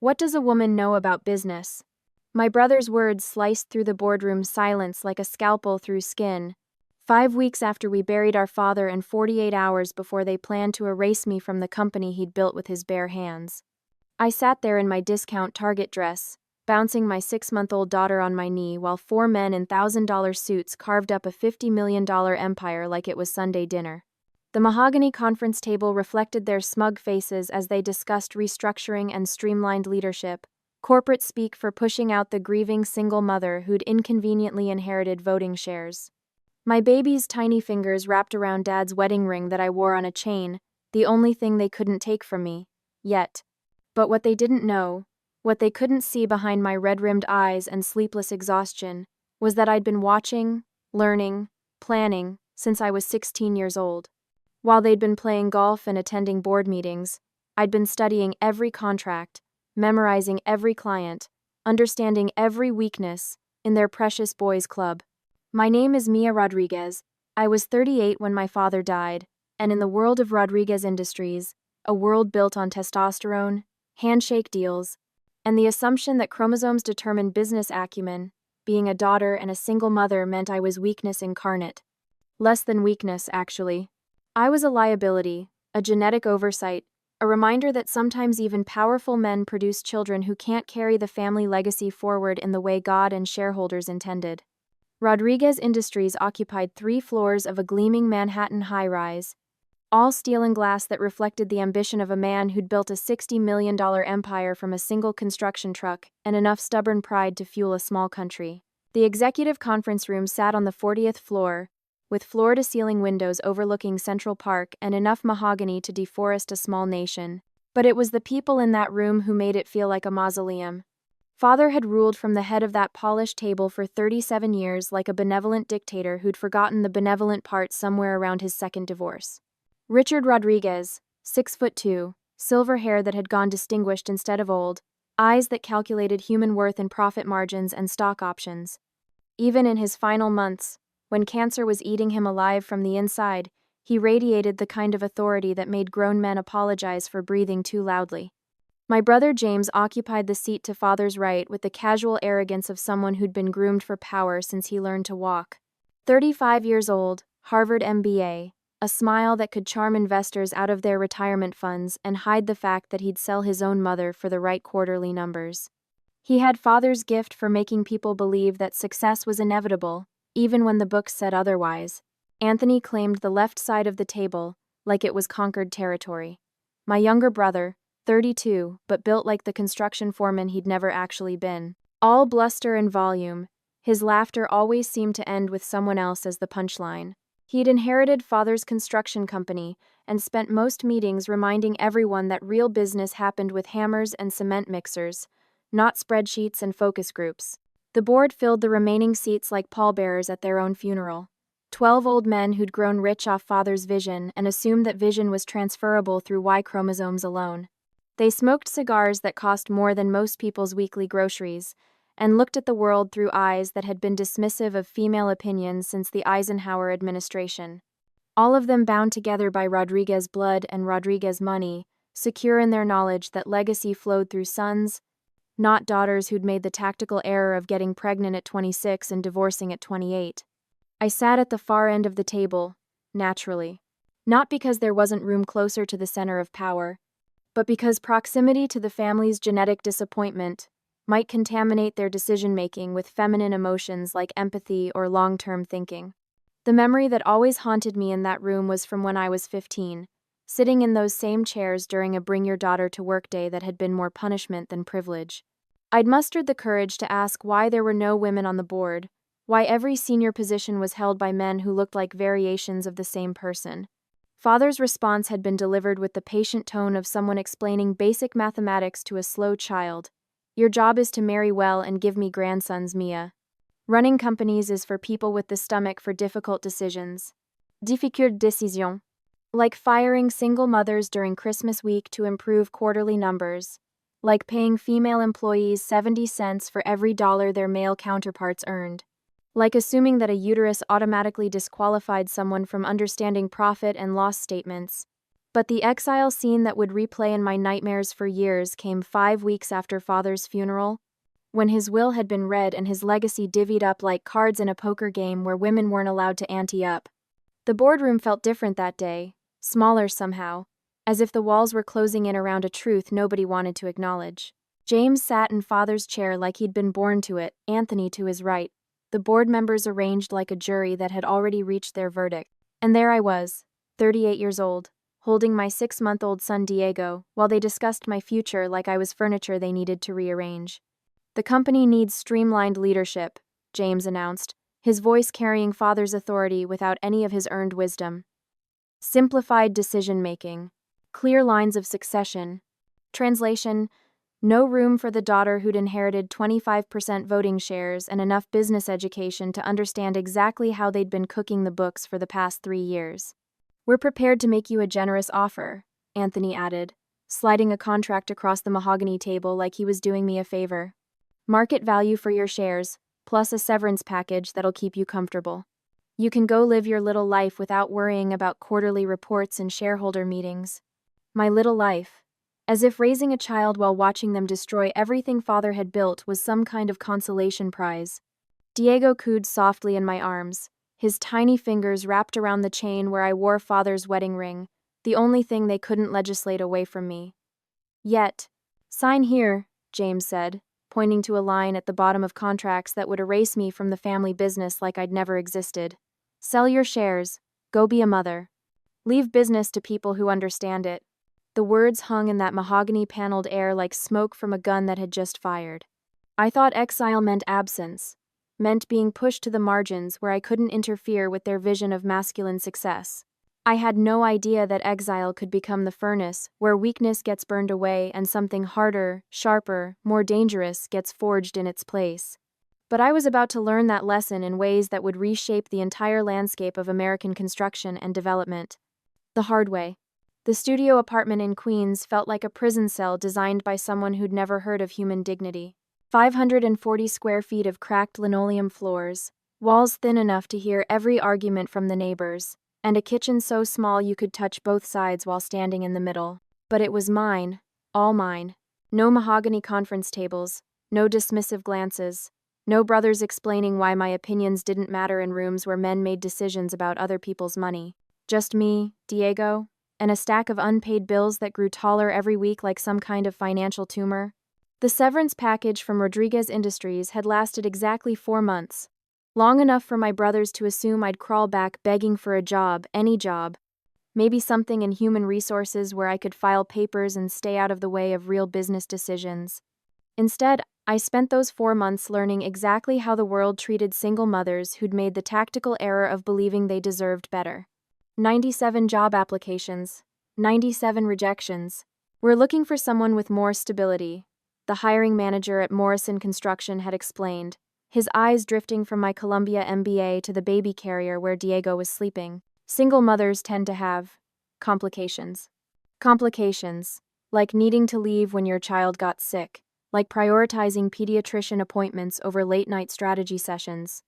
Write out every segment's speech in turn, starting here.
What does a woman know about business? My brother's words sliced through the boardroom silence like a scalpel through skin. 5 weeks after we buried our father and 48 hours before they planned to erase me from the company he'd built with his bare hands. I sat there in my discount Target dress, bouncing my 6-month-old daughter on my knee while 4 men in $1,000 suits carved up a $50 million empire like it was Sunday dinner. The mahogany conference table reflected their smug faces as they discussed restructuring and streamlined leadership, corporate speak for pushing out the grieving single mother who'd inconveniently inherited voting shares. My baby's tiny fingers wrapped around Dad's wedding ring that I wore on a chain, the only thing they couldn't take from me, yet. But what they didn't know, what they couldn't see behind my red-rimmed eyes and sleepless exhaustion, was that I'd been watching, learning, planning, since I was 16 years old. While they'd been playing golf and attending board meetings, I'd been studying every contract, memorizing every client, understanding every weakness in their precious boys' club. My name is Mia Rodriguez. I was 38 when my father died, and in the world of Rodriguez Industries, a world built on testosterone, handshake deals, and the assumption that chromosomes determine business acumen, being a daughter and a single mother meant I was weakness incarnate. Less than weakness, actually. I was a liability, a genetic oversight, a reminder that sometimes even powerful men produce children who can't carry the family legacy forward in the way God and shareholders intended. Rodriguez Industries occupied 3 floors of a gleaming Manhattan high-rise, all steel and glass that reflected the ambition of a man who'd built a $60 million empire from a single construction truck and enough stubborn pride to fuel a small country. The executive conference room sat on the 40th floor, with floor-to-ceiling windows overlooking Central Park and enough mahogany to deforest a small nation. But it was the people in that room who made it feel like a mausoleum. Father had ruled from the head of that polished table for 37 years like a benevolent dictator who'd forgotten the benevolent part somewhere around his second divorce. Richard Rodriguez, 6'2", silver hair that had gone distinguished instead of old, eyes that calculated human worth in profit margins and stock options. Even in his final months, when cancer was eating him alive from the inside, he radiated the kind of authority that made grown men apologize for breathing too loudly. My brother James occupied the seat to Father's right with the casual arrogance of someone who'd been groomed for power since he learned to walk. 35 years old, Harvard MBA, a smile that could charm investors out of their retirement funds and hide the fact that he'd sell his own mother for the right quarterly numbers. He had Father's gift for making people believe that success was inevitable, even when the books said otherwise. Anthony claimed the left side of the table, like it was conquered territory. My younger brother, 32, but built like the construction foreman he'd never actually been. All bluster and volume, his laughter always seemed to end with someone else as the punchline. He'd inherited Father's construction company and spent most meetings reminding everyone that real business happened with hammers and cement mixers, not spreadsheets and focus groups. The board filled the remaining seats like pallbearers at their own funeral. 12 old men who'd grown rich off Father's vision and assumed that vision was transferable through Y chromosomes alone. They smoked cigars that cost more than most people's weekly groceries, and looked at the world through eyes that had been dismissive of female opinions since the Eisenhower administration. All of them bound together by Rodriguez blood and Rodriguez money, secure in their knowledge that legacy flowed through sons, not daughters who'd made the tactical error of getting pregnant at 26 and divorcing at 28. I sat at the far end of the table, naturally. Not because there wasn't room closer to the center of power, but because proximity to the family's genetic disappointment might contaminate their decision-making with feminine emotions like empathy or long-term thinking. The memory that always haunted me in that room was from when I was 15, sitting in those same chairs during a bring-your-daughter-to-work day that had been more punishment than privilege. I'd mustered the courage to ask why there were no women on the board, why every senior position was held by men who looked like variations of the same person. Father's response had been delivered with the patient tone of someone explaining basic mathematics to a slow child. Your job is to marry well and give me grandsons, Mia. Running companies is for people with the stomach for difficult decisions. Difficile décision. Like firing single mothers during Christmas week to improve quarterly numbers. Like paying female employees 70 cents for every dollar their male counterparts earned. Like assuming that a uterus automatically disqualified someone from understanding profit and loss statements. But the exile scene that would replay in my nightmares for years came 5 weeks after Father's funeral, when his will had been read and his legacy divvied up like cards in a poker game where women weren't allowed to ante up. The boardroom felt different that day, smaller somehow, as if the walls were closing in around a truth nobody wanted to acknowledge. James sat in Father's chair like he'd been born to it, Anthony to his right, the board members arranged like a jury that had already reached their verdict. And there I was, 38 years old, holding my 6-month-old son Diego, while they discussed my future like I was furniture they needed to rearrange. "The company needs streamlined leadership," James announced, his voice carrying Father's authority without any of his earned wisdom. "Simplified decision-making. Clear lines of succession." Translation: no room for the daughter who'd inherited 25% voting shares and enough business education to understand exactly how they'd been cooking the books for the past 3 years. "We're prepared to make you a generous offer," Anthony added, sliding a contract across the mahogany table like he was doing me a favor. "Market value for your shares, plus a severance package that'll keep you comfortable. You can go live your little life without worrying about quarterly reports and shareholder meetings." My little life. As if raising a child while watching them destroy everything Father had built was some kind of consolation prize. Diego cooed softly in my arms, his tiny fingers wrapped around the chain where I wore Father's wedding ring, the only thing they couldn't legislate away from me. Yet. "Sign here," James said, pointing to a line at the bottom of contracts that would erase me from the family business like I'd never existed. "Sell your shares. Go be a mother. Leave business to people who understand it." The words hung in that mahogany-paneled air like smoke from a gun that had just fired. I thought exile meant absence, meant being pushed to the margins where I couldn't interfere with their vision of masculine success. I had no idea that exile could become the furnace where weakness gets burned away and something harder, sharper, more dangerous gets forged in its place. But I was about to learn that lesson in ways that would reshape the entire landscape of American construction and development. The hard way. The studio apartment in Queens felt like a prison cell designed by someone who'd never heard of human dignity. 540 square feet of cracked linoleum floors, walls thin enough to hear every argument from the neighbors, and a kitchen so small you could touch both sides while standing in the middle. But it was mine, all mine. No mahogany conference tables, no dismissive glances, no brothers explaining why my opinions didn't matter in rooms where men made decisions about other people's money. Just me, Diego, and a stack of unpaid bills that grew taller every week like some kind of financial tumor. The severance package from Rodriguez Industries had lasted exactly 4 months, long enough for my brothers to assume I'd crawl back begging for a job, any job. Maybe something in human resources where I could file papers and stay out of the way of real business decisions. Instead, I spent those 4 months learning exactly how the world treated single mothers who'd made the tactical error of believing they deserved better. 97 job applications, 97 rejections. "We're looking for someone with more stability," the hiring manager at Morrison Construction had explained, his eyes drifting from my Columbia MBA to the baby carrier where Diego was sleeping. "Single mothers tend to have complications. Complications, like needing to leave when your child got sick, like prioritizing pediatrician appointments over late-night strategy sessions.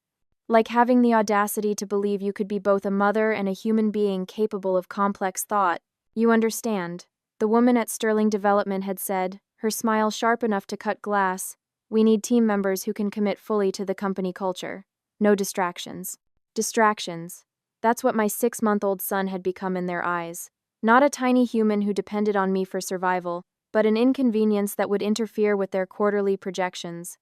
Like having the audacity to believe you could be both a mother and a human being capable of complex thought. You understand," the woman at Sterling Development had said, her smile sharp enough to cut glass. "We need team members who can commit fully to the company culture. No distractions." Distractions. That's what my 6-month-old son had become in their eyes. Not a tiny human who depended on me for survival, but an inconvenience that would interfere with their quarterly projections.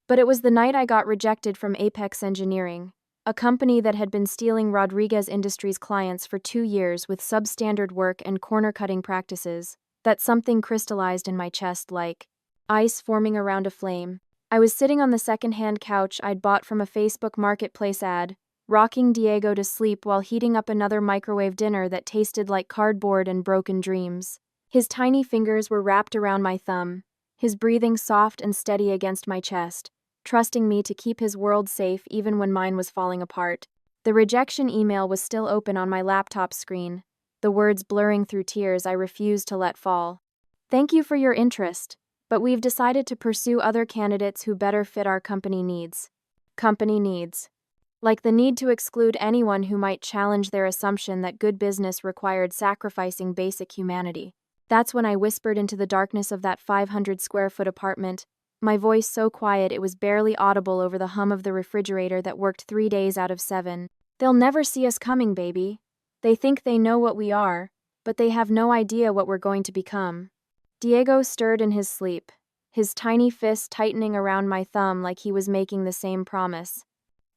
But it was the night I got rejected from Apex Engineering, a company that had been stealing Rodriguez Industries clients for 2 years with substandard work and corner-cutting practices, that something crystallized in my chest like ice forming around a flame. I was sitting on the second-hand couch I'd bought from a Facebook Marketplace ad, rocking Diego to sleep while heating up another microwave dinner that tasted like cardboard and broken dreams. His tiny fingers were wrapped around my thumb, his breathing soft and steady against my chest, trusting me to keep his world safe even when mine was falling apart. The rejection email was still open on my laptop screen, the words blurring through tears I refused to let fall. "Thank you for your interest, but we've decided to pursue other candidates who better fit our company needs." Company needs. like the need to exclude anyone who might challenge their assumption that good business required sacrificing basic humanity. That's when I whispered into the darkness of that 500-square-foot apartment, my voice so quiet it was barely audible over the hum of the refrigerator that worked 3 days out of 7. They'll never see us coming, baby. They think they know what we are, but they have no idea what we're going to become. Diego stirred in his sleep, his tiny fist tightening around my thumb like he was making the same promise.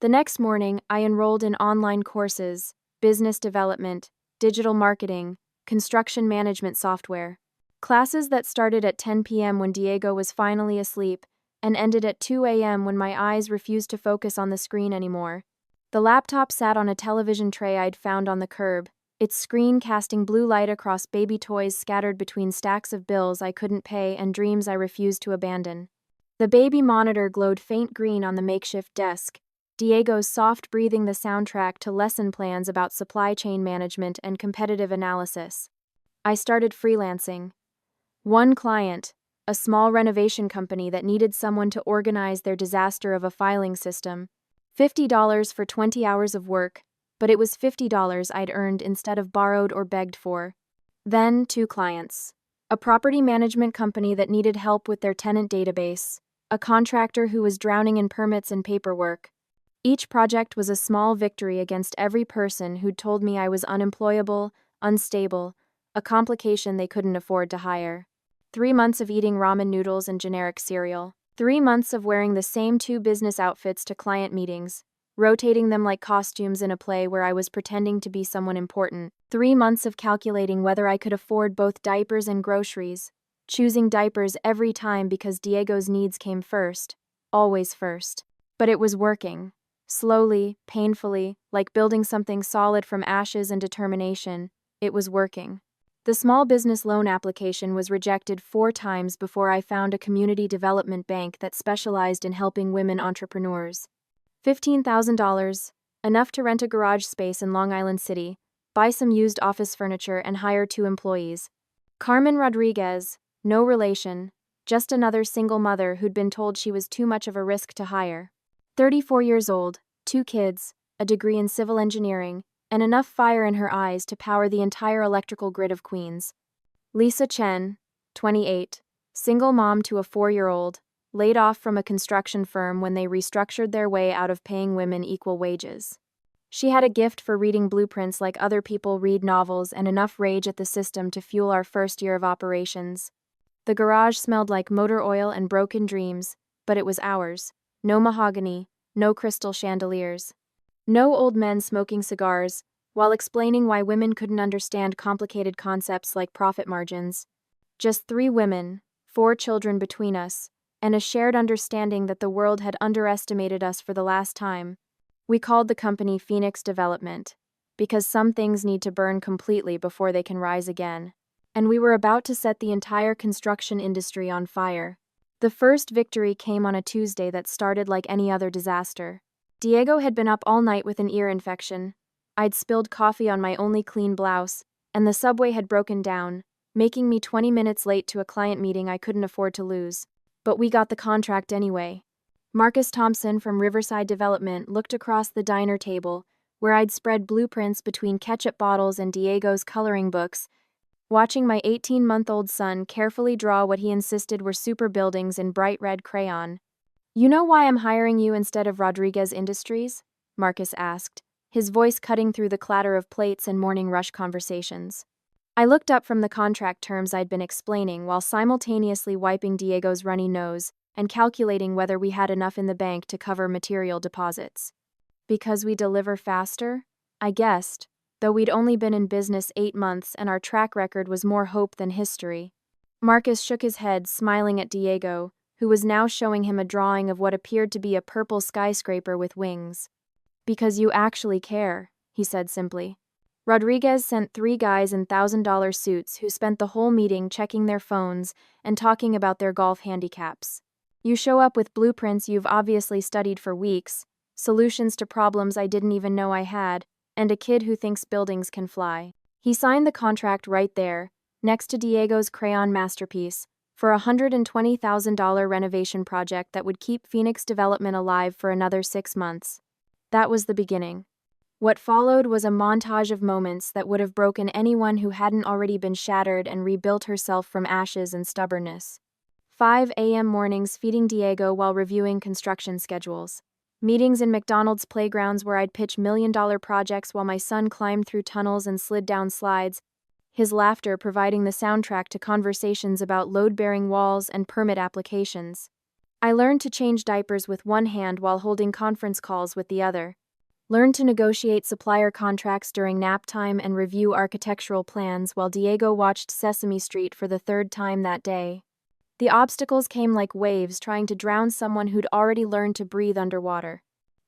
The next morning, I enrolled in online courses, business development, digital marketing, construction management software. Classes that started at 10 p.m. when Diego was finally asleep and ended at 2 a.m. when my eyes refused to focus on the screen anymore. The laptop sat on a television tray I'd found on the curb, its screen casting blue light across baby toys scattered between stacks of bills I couldn't pay and dreams I refused to abandon. The baby monitor glowed faint green on the makeshift desk, Diego's soft breathing the soundtrack to lesson plans about supply chain management and competitive analysis. I started freelancing. One client, a small renovation company that needed someone to organize their disaster of a filing system. $50 for 20 hours of work, but it was $50 I'd earned instead of borrowed or begged for. Then 2 clients. A property management company that needed help with their tenant database, a contractor who was drowning in permits and paperwork. Each project was a small victory against every person who'd told me I was unemployable, unstable, a complication they couldn't afford to hire. 3 months of eating ramen noodles and generic cereal. 3 months of wearing the same 2 business outfits to client meetings, rotating them like costumes in a play where I was pretending to be someone important. 3 months of calculating whether I could afford both diapers and groceries, choosing diapers every time because Diego's needs came first, always first. But it was working. Slowly, painfully, like building something solid from ashes and determination, it was working. The small business loan application was rejected 4 times before I found a community development bank that specialized in helping women entrepreneurs. $15,000, enough to rent a garage space in Long Island City, buy some used office furniture and hire 2 employees. Carmen Rodriguez, no relation, just another single mother who'd been told she was too much of a risk to hire. 34 years old, 2 kids, a degree in civil engineering, and enough fire in her eyes to power the entire electrical grid of Queens. Lisa Chen, 28, single mom to a 4-year-old, laid off from a construction firm when they restructured their way out of paying women equal wages. She had a gift for reading blueprints like other people read novels and enough rage at the system to fuel our first year of operations. The garage smelled like motor oil and broken dreams, but it was ours. No mahogany, no crystal chandeliers. No old men smoking cigars, while explaining why women couldn't understand complicated concepts like profit margins. Just 3 women, 4 children between us, and a shared understanding that the world had underestimated us for the last time. We called the company Phoenix Development, because some things need to burn completely before they can rise again. And we were about to set the entire construction industry on fire. The first victory came on a Tuesday that started like any other disaster. Diego had been up all night with an ear infection. I'd spilled coffee on my only clean blouse, and the subway had broken down, making me 20 minutes late to a client meeting I couldn't afford to lose. But we got the contract anyway. Marcus Thompson from Riverside Development looked across the diner table, where I'd spread blueprints between ketchup bottles and Diego's coloring books, watching my 18-month-old son carefully draw what he insisted were super buildings in bright red crayon. "You know why I'm hiring you instead of Rodriguez Industries?" Marcus asked, his voice cutting through the clatter of plates and morning rush conversations. I looked up from the contract terms I'd been explaining while simultaneously wiping Diego's runny nose and calculating whether we had enough in the bank to cover material deposits. Because we deliver faster? I guessed, though we'd only been in business 8 months and our track record was more hope than history. Marcus shook his head, smiling at Diego, who was now showing him a drawing of what appeared to be a purple skyscraper with wings. "Because you actually care," he said simply. Rodriguez sent 3 guys in $1,000 suits who spent the whole meeting checking their phones and talking about their golf handicaps. You show up with blueprints you've obviously studied for weeks, solutions to problems I didn't even know I had, and a kid who thinks buildings can fly. He signed the contract right there, next to Diego's crayon masterpiece, for a $120,000 renovation project that would keep Phoenix Development alive for another 6 months. That was the beginning. What followed was a montage of moments that would have broken anyone who hadn't already been shattered and rebuilt herself from ashes and stubbornness. 5 a.m. mornings feeding Diego while reviewing construction schedules. Meetings in McDonald's playgrounds where I'd pitch million-dollar projects while my son climbed through tunnels and slid down slides, his laughter providing the soundtrack to conversations about load-bearing walls and permit applications. I learned to change diapers with one hand while holding conference calls with the other. Learned to negotiate supplier contracts during nap time and review architectural plans while Diego watched Sesame Street for the third time that day. The obstacles came like waves trying to drown someone who'd already learned to breathe underwater.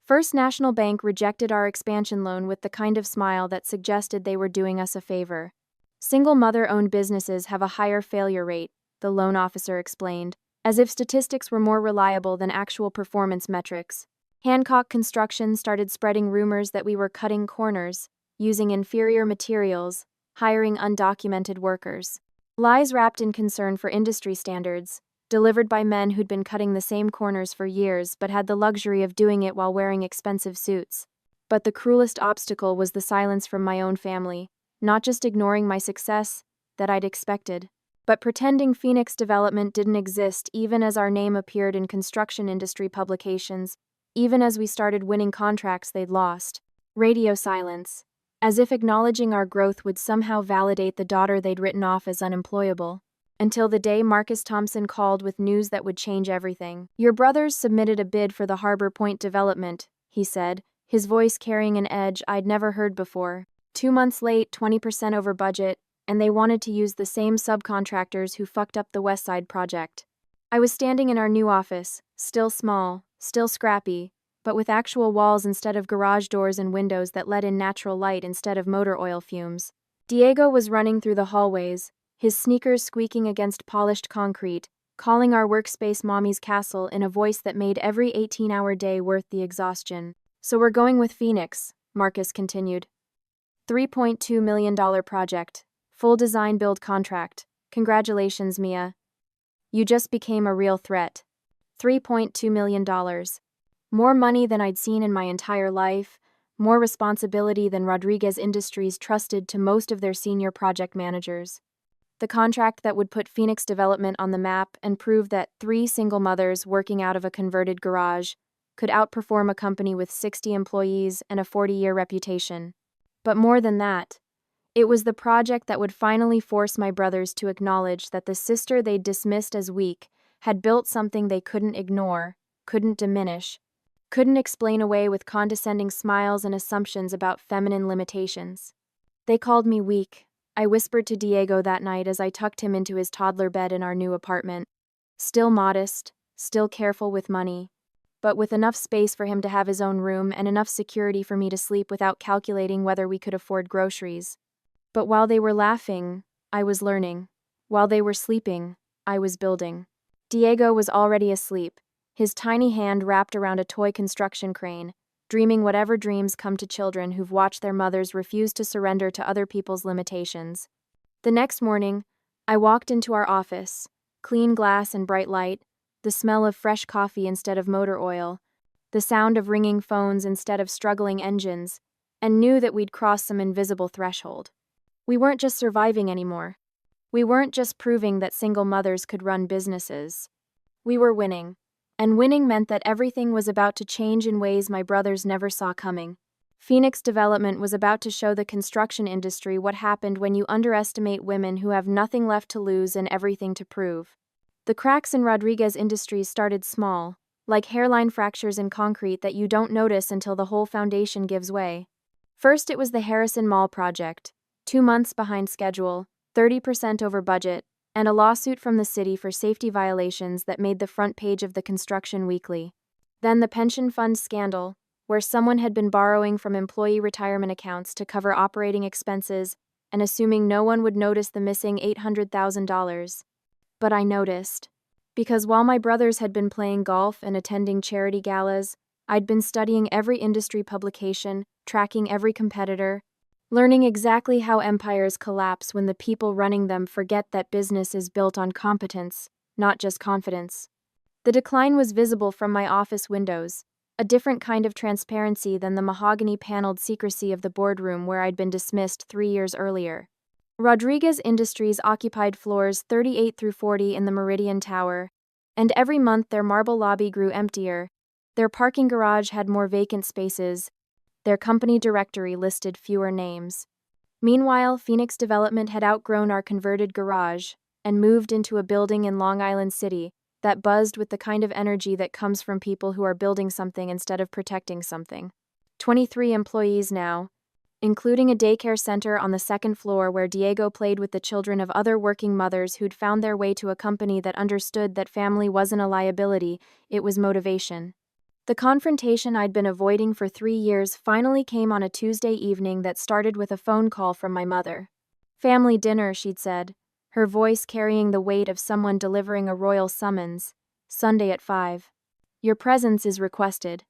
First National Bank rejected our expansion loan with the kind of smile that suggested they were doing us a favor. Single mother-owned businesses have a higher failure rate, the loan officer explained, as if statistics were more reliable than actual performance metrics. Hancock Construction started spreading rumors that we were cutting corners, using inferior materials, hiring undocumented workers. Lies wrapped in concern for industry standards, delivered by men who'd been cutting the same corners for years but had the luxury of doing it while wearing expensive suits. But the cruelest obstacle was the silence from my own family, not just ignoring my success, that I'd expected, but pretending Phoenix Development didn't exist even as our name appeared in construction industry publications, even as we started winning contracts they'd lost. Radio silence, as if acknowledging our growth would somehow validate the daughter they'd written off as unemployable. Until the day Marcus Thompson called with news that would change everything. "Your brothers submitted a bid for the Harbor Point development," he said, his voice carrying an edge I'd never heard before. 2 months late, 20% over budget, and they wanted to use the same subcontractors who fucked up the West Side project. I was standing in our new office, still small, still scrappy, but with actual walls instead of garage doors and windows that let in natural light instead of motor oil fumes. Diego was running through the hallways, his sneakers squeaking against polished concrete, calling our workspace Mommy's Castle in a voice that made every 18-hour day worth the exhaustion. "So we're going with Phoenix," Marcus continued. $3.2 million project. Full design build contract. Congratulations, Mia. You just became a real threat. $3.2 million. More money than I'd seen in my entire life, more responsibility than Rodriguez Industries trusted to most of their senior project managers. The contract that would put Phoenix Development on the map and prove that 3 single mothers working out of a converted garage could outperform a company with 60 employees and a 40-year reputation. But more than that, it was the project that would finally force my brothers to acknowledge that the sister they'd dismissed as weak had built something they couldn't ignore, couldn't diminish, couldn't explain away with condescending smiles and assumptions about feminine limitations. They called me weak, I whispered to Diego that night as I tucked him into his toddler bed in our new apartment. Still modest, still careful with money, but with enough space for him to have his own room and enough security for me to sleep without calculating whether we could afford groceries. But while they were laughing, I was learning. While they were sleeping, I was building. Diego was already asleep, his tiny hand wrapped around a toy construction crane, dreaming whatever dreams come to children who've watched their mothers refuse to surrender to other people's limitations. The next morning, I walked into our office, clean glass and bright light, the smell of fresh coffee instead of motor oil, the sound of ringing phones instead of struggling engines, and knew that we'd crossed some invisible threshold. We weren't just surviving anymore. We weren't just proving that single mothers could run businesses. We were winning. And winning meant that everything was about to change in ways my brothers never saw coming. Phoenix Development was about to show the construction industry what happened when you underestimate women who have nothing left to lose and everything to prove. The cracks in Rodriguez Industries started small, like hairline fractures in concrete that you don't notice until the whole foundation gives way. First, it was the Harrison Mall project, 2 months behind schedule, 30% over budget, and a lawsuit from the city for safety violations that made the front page of the Construction Weekly. Then the pension fund scandal, where someone had been borrowing from employee retirement accounts to cover operating expenses and assuming no one would notice the missing $800,000. But I noticed. Because while my brothers had been playing golf and attending charity galas, I'd been studying every industry publication, tracking every competitor, learning exactly how empires collapse when the people running them forget that business is built on competence, not just confidence. The decline was visible from my office windows. A different kind of transparency than the mahogany-paneled secrecy of the boardroom where I'd been dismissed 3 years earlier. Rodriguez Industries occupied floors 38 through 40 in the Meridian Tower, and every month their marble lobby grew emptier, their parking garage had more vacant spaces, their company directory listed fewer names. Meanwhile, Phoenix Development had outgrown our converted garage and moved into a building in Long Island City that buzzed with the kind of energy that comes from people who are building something instead of protecting something. 23 employees now, including a daycare center on the second floor where Diego played with the children of other working mothers who'd found their way to a company that understood that family wasn't a liability, it was motivation. The confrontation I'd been avoiding for 3 years finally came on a Tuesday evening that started with a phone call from my mother. "Family dinner," she'd said, her voice carrying the weight of someone delivering a royal summons. "Sunday at 5. Your presence is requested."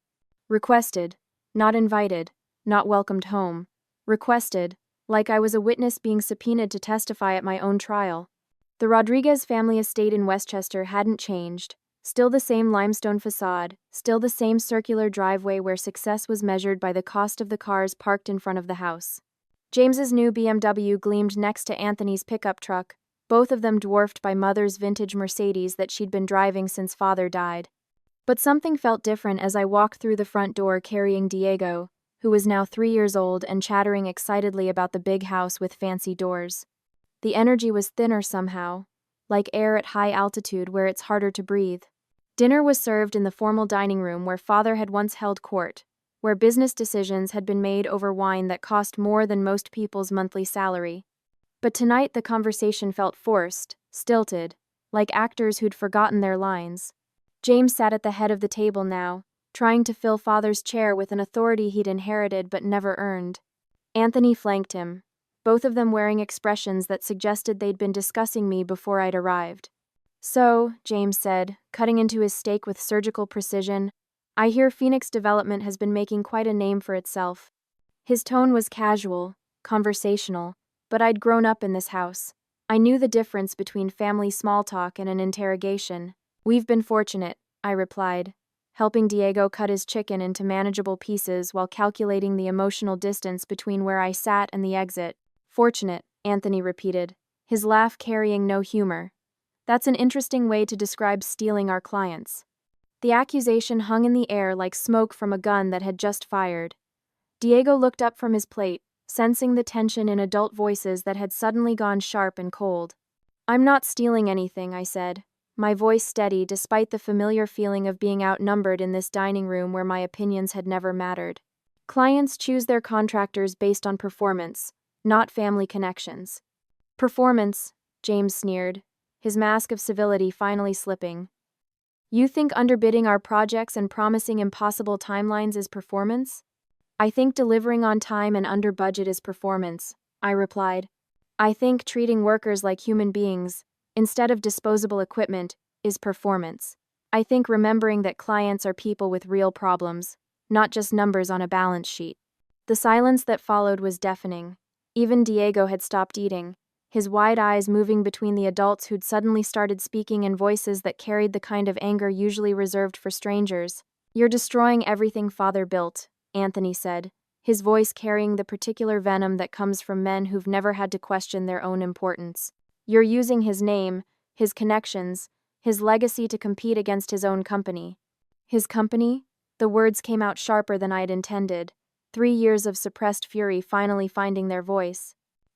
Requested, not invited, not welcomed home. Requested, like I was a witness being subpoenaed to testify at my own trial. The Rodriguez family estate in Westchester hadn't changed. Still the same limestone facade, still the same circular driveway where success was measured by the cost of the cars parked in front of the house. James's new BMW gleamed next to Anthony's pickup truck, both of them dwarfed by Mother's vintage Mercedes that she'd been driving since Father died. But something felt different as I walked through the front door carrying Diego, who was now 3 years old and chattering excitedly about the big house with fancy doors. The energy was thinner somehow, like air at high altitude where it's harder to breathe. Dinner was served in the formal dining room where Father had once held court, where business decisions had been made over wine that cost more than most people's monthly salary. But tonight the conversation felt forced, stilted, like actors who'd forgotten their lines. James sat at the head of the table now, trying to fill Father's chair with an authority he'd inherited but never earned. Anthony flanked him, both of them wearing expressions that suggested they'd been discussing me before I'd arrived. "So," James said, cutting into his steak with surgical precision, "I hear Phoenix Development has been making quite a name for itself." His tone was casual, conversational, but I'd grown up in this house. I knew the difference between family small talk and an interrogation. "We've been fortunate," I replied, helping Diego cut his chicken into manageable pieces while calculating the emotional distance between where I sat and the exit. "Fortunate," Anthony repeated, his laugh carrying no humor. "That's an interesting way to describe stealing our clients." The accusation hung in the air like smoke from a gun that had just fired. Diego looked up from his plate, sensing the tension in adult voices that had suddenly gone sharp and cold. "I'm not stealing anything," I said, my voice steady despite the familiar feeling of being outnumbered in this dining room where my opinions had never mattered. "Clients choose their contractors based on performance, not family connections." "Performance," James sneered, his mask of civility finally slipping. "You think underbidding our projects and promising impossible timelines is performance?" "I think delivering on time and under budget is performance," I replied. "I think treating workers like human beings, instead of disposable equipment, is performance. I think remembering that clients are people with real problems, not just numbers on a balance sheet." The silence that followed was deafening. Even Diego had stopped eating, his wide eyes moving between the adults who'd suddenly started speaking in voices that carried the kind of anger usually reserved for strangers. "You're destroying everything Father built," Anthony said, his voice carrying the particular venom that comes from men who've never had to question their own importance. "You're using his name, his connections, his legacy to compete against his own company." "His company?" The words came out sharper than I'd intended, 3 years of suppressed fury finally finding their voice.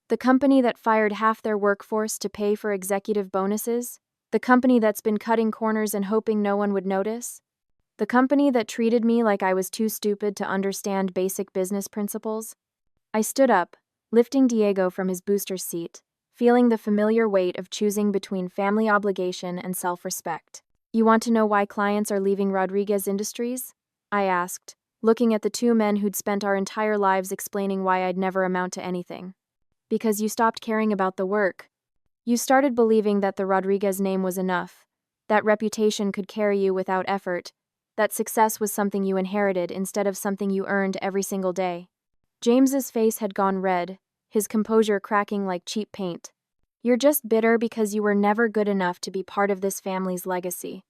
"The company that fired half their workforce to pay for executive bonuses? The company that's been cutting corners and hoping no one would notice? The company that treated me like I was too stupid to understand basic business principles?" I stood up, lifting Diego from his booster's seat, feeling the familiar weight of choosing between family obligation and self-respect. "You want to know why clients are leaving Rodriguez Industries?" I asked, looking at the 2 men who'd spent our entire lives explaining why I'd never amount to anything. "Because you stopped caring about the work. You started believing that the Rodriguez name was enough, that reputation could carry you without effort, that success was something you inherited instead of something you earned every single day." James's face had gone red, his composure cracking like cheap paint. "You're just bitter because you were never good enough to be part of this family's legacy."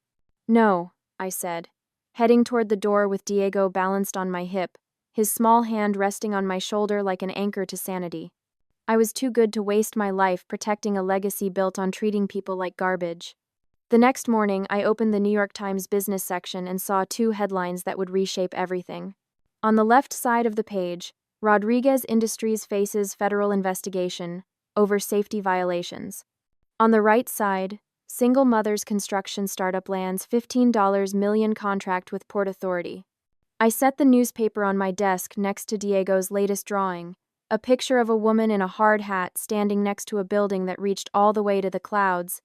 "No," I said. heading toward the door with Diego balanced on my hip, his small hand resting on my shoulder like an anchor to sanity. I was too good to waste my life protecting a legacy built on treating people like garbage. The next morning, I opened the New York Times business section and saw two headlines that would reshape everything. On the left side of the page, Rodriguez Industries faces federal investigation over safety violations. On the right side, single mother's construction startup lands $15 million contract with Port Authority. I set the newspaper on my desk next to Diego's latest drawing, a picture of a woman in a hard hat standing next to a building that reached all the way to the clouds,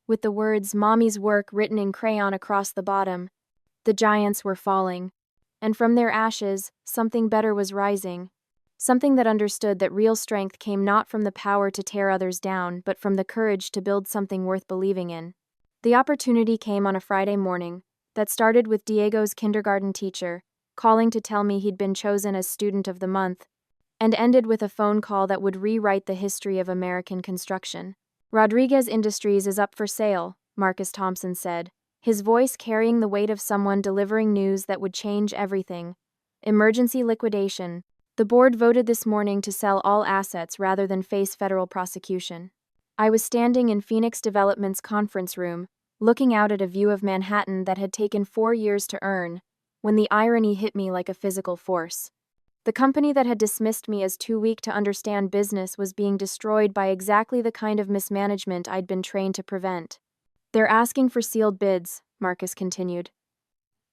with the words "Mommy's work" written in crayon across the bottom. The giants were falling, and from their ashes, something better was rising. Something that understood that real strength came not from the power to tear others down, but from the courage to build something worth believing in. The opportunity came on a Friday morning that started with Diego's kindergarten teacher calling to tell me he'd been chosen as Student of the Month, and ended with a phone call that would rewrite the history of American construction. Rodriguez Industries is up for sale, Marcus Thompson said, his voice carrying the weight of someone delivering news that would change everything. Emergency liquidation. The board voted this morning to sell all assets rather than face federal prosecution. I was standing in Phoenix Development's conference room, looking out at a view of Manhattan that had taken 4 years to earn, when the irony hit me like a physical force. The company that had dismissed me as too weak to understand business was being destroyed by exactly the kind of mismanagement I'd been trained to prevent. They're asking for sealed bids, Marcus continued.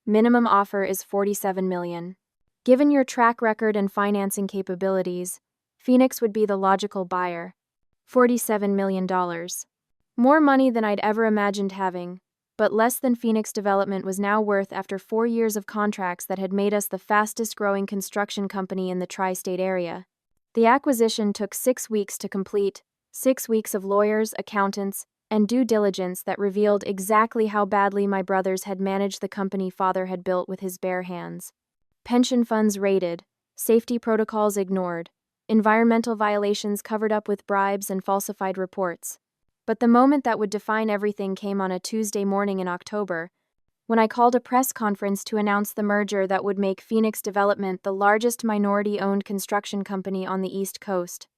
Minimum offer is $47 million. Given your track record and financing capabilities, Phoenix would be the logical buyer. $47 million. More money than I'd ever imagined having, but less than Phoenix Development was now worth after 4 years of contracts that had made us the fastest-growing construction company in the tri-state area. The acquisition took 6 weeks to complete, 6 weeks of lawyers, accountants, and due diligence that revealed exactly how badly my brothers had managed the company father had built with his bare hands. Pension funds raided, safety protocols ignored, environmental violations covered up with bribes and falsified reports. But the moment that would define everything came on a Tuesday morning in October, when I called a press conference to announce the merger that would make Phoenix Development the largest minority-owned construction company on the East Coast.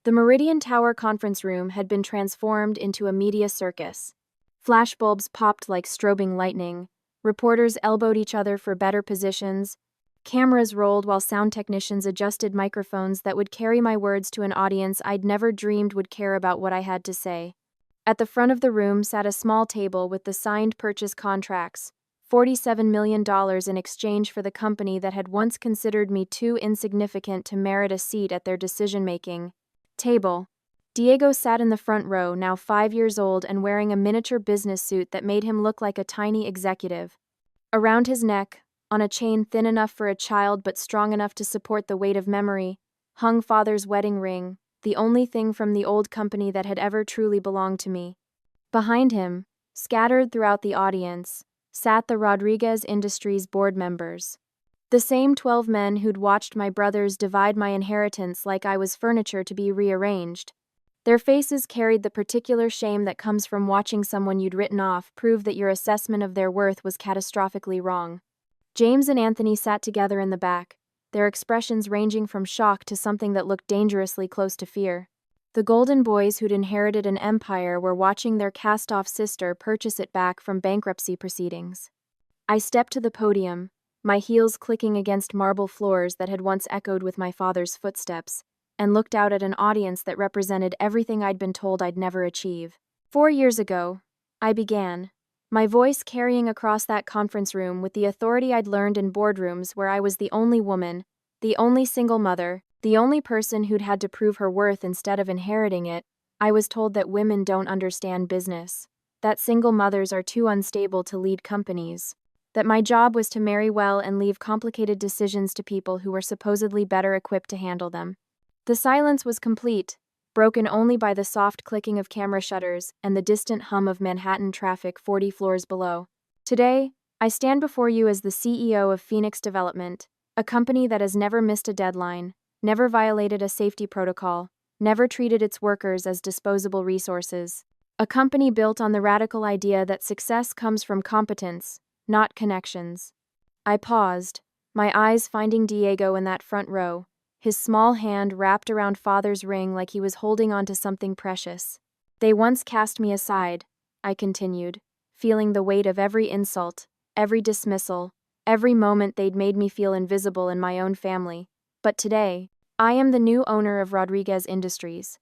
The Meridian Tower conference room had been transformed into a media circus. Flashbulbs popped like strobing lightning, reporters elbowed each other for better positions, cameras rolled while sound technicians adjusted microphones that would carry my words to an audience I'd never dreamed would care about what I had to say. At the front of the room sat a small table with the signed purchase contracts, $47 million in exchange for the company that had once considered me too insignificant to merit a seat at their decision-making table. Diego sat in the front row, now 5 years old and wearing a miniature business suit that made him look like a tiny executive. Around his neck, on a chain thin enough for a child but strong enough to support the weight of memory, hung father's wedding ring, the only thing from the old company that had ever truly belonged to me. Behind him, scattered throughout the audience, sat the Rodriguez Industries board members. The same 12 men who'd watched my brothers divide my inheritance like I was furniture to be rearranged. Their faces carried the particular shame that comes from watching someone you'd written off prove that your assessment of their worth was catastrophically wrong. James and Anthony sat together in the back, their expressions ranging from shock to something that looked dangerously close to fear. The Golden Boys who'd inherited an empire were watching their cast-off sister purchase it back from bankruptcy proceedings. I stepped to the podium, my heels clicking against marble floors that had once echoed with my father's footsteps, and looked out at an audience that represented everything I'd been told I'd never achieve. 4 years ago, I began, my voice carrying across that conference room with the authority I'd learned in boardrooms where I was the only woman, the only single mother, the only person who'd had to prove her worth instead of inheriting it. I was told that women don't understand business, that single mothers are too unstable to lead companies, that my job was to marry well and leave complicated decisions to people who were supposedly better equipped to handle them. The silence was complete, broken only by the soft clicking of camera shutters and the distant hum of Manhattan traffic 40 floors below. Today, I stand before you as the CEO of Phoenix Development, a company that has never missed a deadline, never violated a safety protocol, never treated its workers as disposable resources. A company built on the radical idea that success comes from competence, not connections. I paused, my eyes finding Diego in that front row, his small hand wrapped around father's ring like he was holding onto something precious. They once cast me aside, I continued, feeling the weight of every insult, every dismissal, every moment they'd made me feel invisible in my own family. But today, I am the new owner of Rodriguez Industries.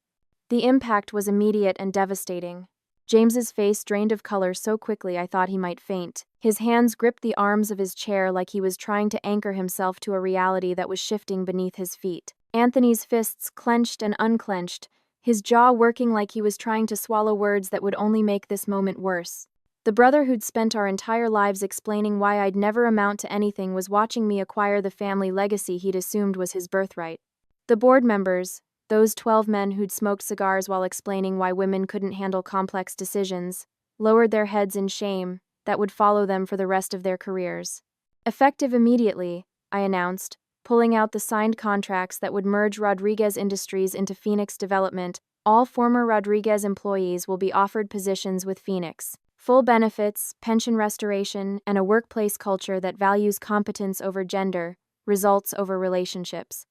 The impact was immediate and devastating. James's face drained of color so quickly I thought he might faint. His hands gripped the arms of his chair like he was trying to anchor himself to a reality that was shifting beneath his feet. Anthony's fists clenched and unclenched, his jaw working like he was trying to swallow words that would only make this moment worse. The brother who'd spent our entire lives explaining why I'd never amount to anything was watching me acquire the family legacy he'd assumed was his birthright. The board members, those 12 men who'd smoked cigars while explaining why women couldn't handle complex decisions, lowered their heads in shame that would follow them for the rest of their careers. Effective immediately, I announced, pulling out the signed contracts that would merge Rodriguez Industries into Phoenix Development. All former Rodriguez employees will be offered positions with Phoenix. Full benefits, pension restoration, and a workplace culture that values competence over gender, results over relationships.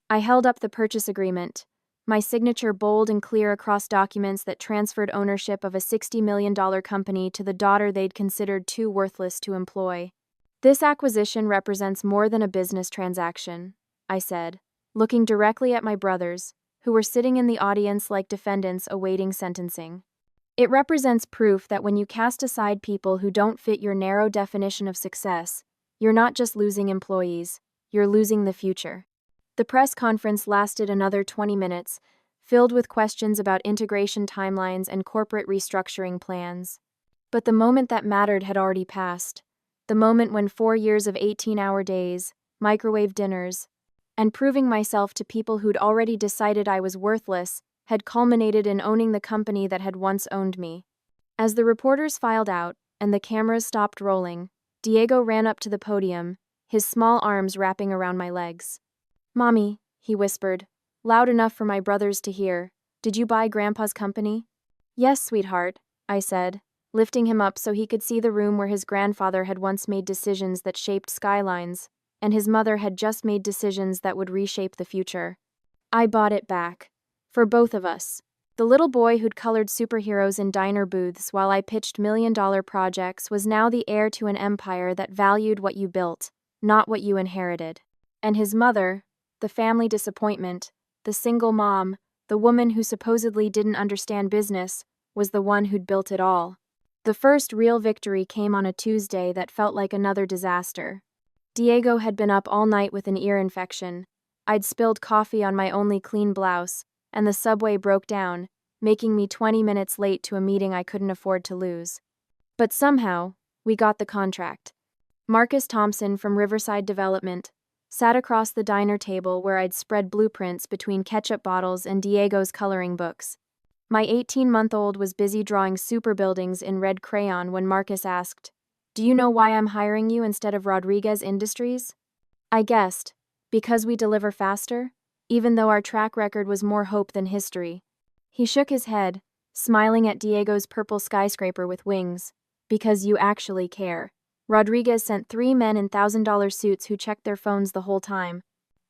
I held up the purchase agreement, my signature bold and clear across documents that transferred ownership of a $60 million company to the daughter they'd considered too worthless to employ. This acquisition represents more than a business transaction, I said, looking directly at my brothers, who were sitting in the audience like defendants awaiting sentencing. It represents proof that when you cast aside people who don't fit your narrow definition of success, you're not just losing employees, you're losing the future. The press conference lasted another 20 minutes, filled with questions about integration timelines and corporate restructuring plans. But the moment that mattered had already passed. The moment when 4 years of 18-hour days, microwave dinners, and proving myself to people who'd already decided I was worthless had culminated in owning the company that had once owned me. As the reporters filed out and the cameras stopped rolling, Diego ran up to the podium, his small arms wrapping around my legs. "Mommy," he whispered, loud enough for my brothers to hear, "did you buy Grandpa's company?" "Yes, sweetheart," I said, lifting him up so he could see the room where his grandfather had once made decisions that shaped skylines, and his mother had just made decisions that would reshape the future. I bought it back. For both of us. The little boy who'd colored superheroes in diner booths while I pitched million-dollar projects was now the heir to an empire that valued what you built, not what you inherited. And his mother, the family disappointment, the single mom, the woman who supposedly didn't understand business, was the one who'd built it all. The first real victory came on a Tuesday that felt like another disaster. Diego had been up all night with an ear infection. I'd spilled coffee on my only clean blouse, and the subway broke down, making me 20 minutes late to a meeting I couldn't afford to lose. But somehow, we got the contract. Marcus Thompson from Riverside Development sat across the diner table where I'd spread blueprints between ketchup bottles and Diego's coloring books. My 18-month-old was busy drawing super buildings in red crayon when Marcus asked, "Do you know why I'm hiring you instead of Rodriguez Industries?" I guessed, because we deliver faster, even though our track record was more hope than history. He shook his head, smiling at Diego's purple skyscraper with wings. "Because you actually care." Rodriguez sent 3 men in $1,000 suits who checked their phones the whole time.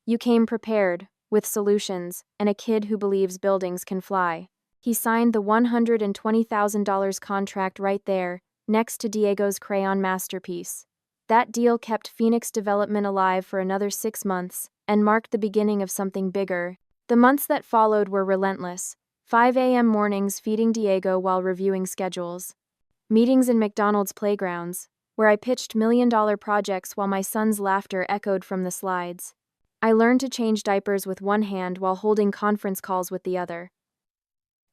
You came prepared, with solutions, and a kid who believes buildings can fly. He signed the $120,000 contract right there, next to Diego's crayon masterpiece. That deal kept Phoenix Development alive for another 6 months, and marked the beginning of something bigger. The months that followed were relentless. 5 a.m. mornings feeding Diego while reviewing schedules. Meetings in McDonald's playgrounds, where I pitched million-dollar projects while my son's laughter echoed from the slides. I learned to change diapers with one hand while holding conference calls with the other.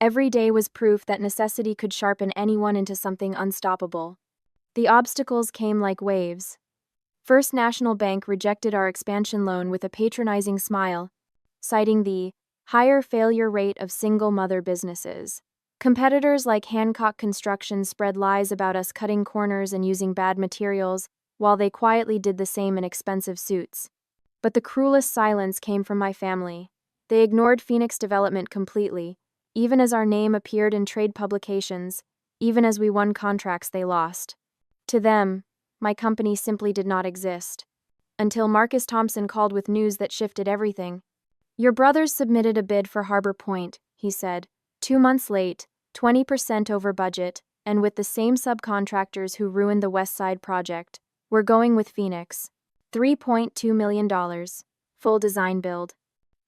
Every day was proof that necessity could sharpen anyone into something unstoppable. The obstacles came like waves. First National Bank rejected our expansion loan with a patronizing smile, citing the higher failure rate of single-mother businesses. Competitors like Hancock Construction spread lies about us cutting corners and using bad materials, while they quietly did the same in expensive suits. But the cruelest silence came from my family. They ignored Phoenix Development completely, even as our name appeared in trade publications, even as we won contracts they lost. To them, My company simply did not exist. Until Marcus Thompson called with news that shifted everything. Your brothers submitted a bid for Harbor Point, he said. 2 months late, 20% over budget, and with the same subcontractors who ruined the West Side project. We're going with Phoenix. $3.2 million. Full design build.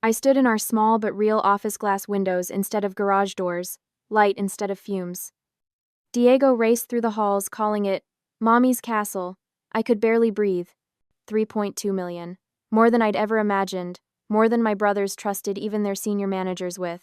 I stood in our small but real office glass windows instead of garage doors, light instead of fumes. Diego raced through the halls calling it Mommy's Castle. I could barely breathe. 3.2 million. More than I'd ever imagined, more than my brothers trusted even their senior managers with.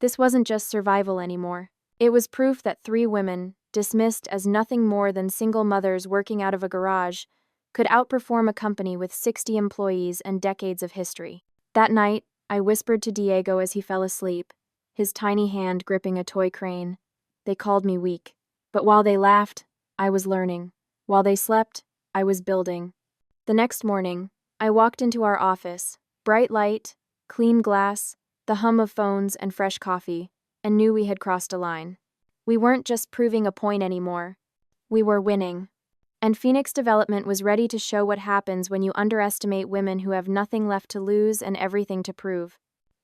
This wasn't just survival anymore. It was proof that 3 women, dismissed as nothing more than single mothers working out of a garage, could outperform a company with 60 employees and decades of history. That night, I whispered to Diego as he fell asleep, his tiny hand gripping a toy crane. They called me weak. But while they laughed, I was learning. While they slept, I was building. The next morning, I walked into our office, bright light, clean glass, the hum of phones and fresh coffee, and knew we had crossed a line. We weren't just proving a point anymore. We were winning. And Phoenix Development was ready to show what happens when you underestimate women who have nothing left to lose and everything to prove.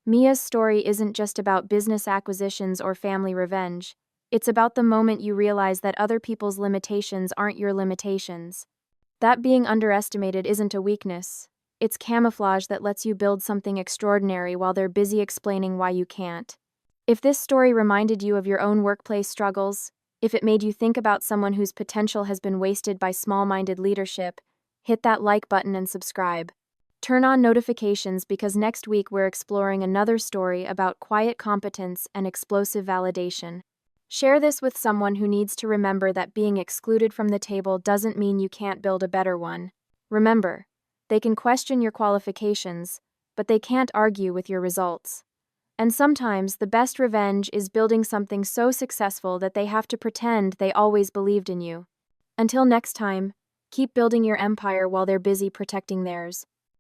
Mia's story isn't just about business acquisitions or family revenge. It's about the moment you realize that other people's limitations aren't your limitations. That being underestimated isn't a weakness. It's camouflage that lets you build something extraordinary while they're busy explaining why you can't. If this story reminded you of your own workplace struggles, if it made you think about someone whose potential has been wasted by small-minded leadership, hit that like button and subscribe. Turn on notifications because next week we're exploring another story about quiet competence and explosive validation. Share this with someone who needs to remember that being excluded from the table doesn't mean you can't build a better one. Remember, they can question your qualifications, but they can't argue with your results. And sometimes the best revenge is building something so successful that they have to pretend they always believed in you. Until next time, keep building your empire while they're busy protecting theirs.